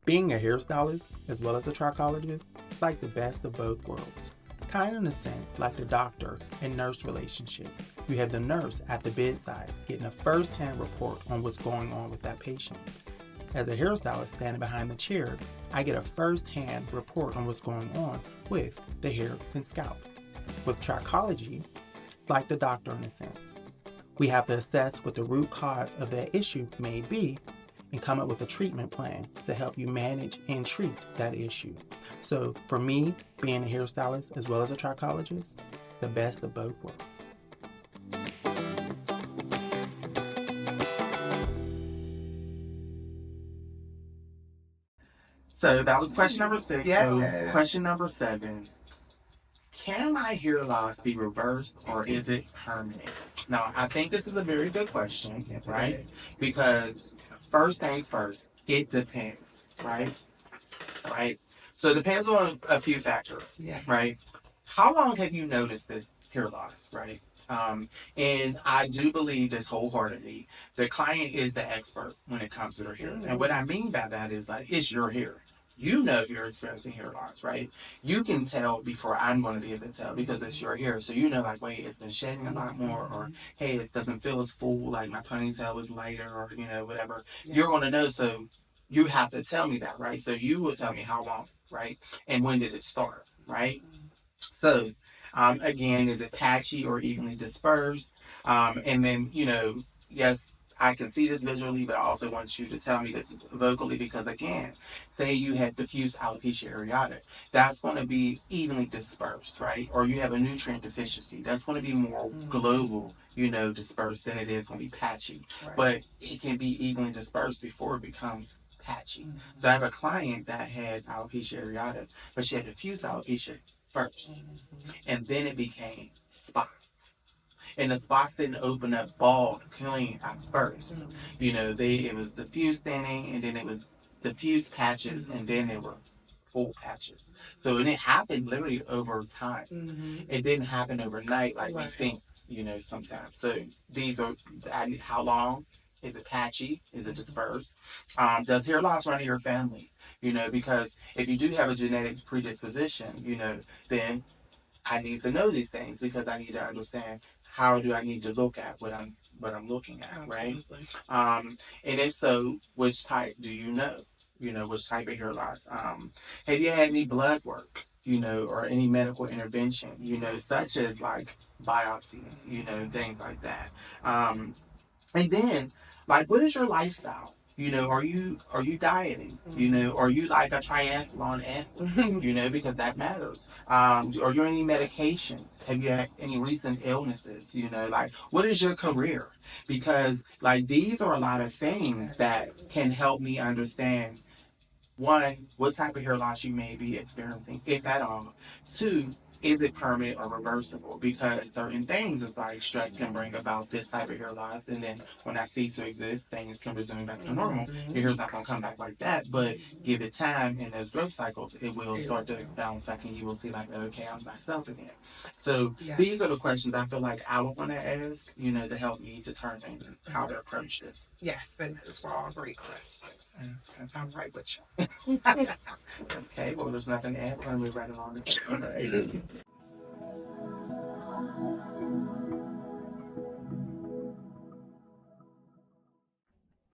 Being a hairstylist as well as a trichologist is like the best of both worlds. It's kind of in a sense like the doctor and nurse relationship. You have the nurse at the bedside getting a first-hand report on what's going on with that patient. As a hairstylist standing behind the chair, I get a first-hand report on what's going on with the hair and scalp. With trichology, it's like the doctor in a sense. We have to assess what the root cause of that issue may be and come up with a treatment plan to help you manage and treat that issue. So for me, being a hairstylist as well as a trichologist, it's the best of both worlds. So that was question number 6. Yes. So question number 7. Can my hair loss be reversed or is it permanent? Now, I think this is a very good question, right? Because first things first, it depends, right? Right? So it depends on a few factors, Yes. right? How long have you noticed this hair loss, right? And I do believe this wholeheartedly. The client is the expert when it comes to their hair. And what I mean by that is like, it's your hair. You know if you're experiencing hair loss, right? You can tell before I'm going to be able to tell because it's your hair. So you know, like, wait, it's been shedding a lot more, or hey, it doesn't feel as full, like my ponytail is lighter, or whatever. Yes. You're going to know. So you have to tell me that, right? So you will tell me how long, right? And when did it start, right? So, again, is it patchy or evenly dispersed? And then, yes, I can see this visually, but I also want you to tell me this vocally because, again, say you had diffuse alopecia areata, that's going to be evenly dispersed, right? Or you have a nutrient deficiency, that's going to be more global, dispersed than it is going to be patchy. Right. But it can be evenly dispersed before it becomes patchy. So I have a client that had alopecia areata, but she had diffuse alopecia first, and then it became spots. And the spots didn't open up bald clean at first. It was diffuse thinning, and then it was diffuse patches, and then they were full patches. So and it happened literally over time. It didn't happen overnight like we think, sometimes. So these are how long? Is it patchy? Is it dispersed? Does hair loss run in your family? Because if you do have a genetic predisposition, then I need to know these things because I need to understand how do I need to look at what I'm looking at, right? Absolutely. And if so, which type do you know? Which type of hair loss? Have you had any blood work? Or any medical intervention? Such as like biopsies, things like that. And then, like, what is your lifestyle? Are you dieting? Are you like a triathlon athlete? Because that matters. Are you on any medications? Have you had any recent illnesses? Like, what is your career? Because, like, these are a lot of things that can help me understand one, what type of hair loss you may be experiencing, if at all. Two, is it permanent or reversible? Because certain things, it's like stress can bring about this type of hair loss, and then when that cease to exist, things can resume back to normal. Your hair's not gonna come back like that, but give it time in those growth cycles, it will start to bounce back, and you will see like, okay, I'm myself again. So these are the questions I feel like I would want to ask, to help me determine how to approach this. Yes, and those were all great questions. I'm right with you. Okay, well, there's nothing to add. We're going to move right along.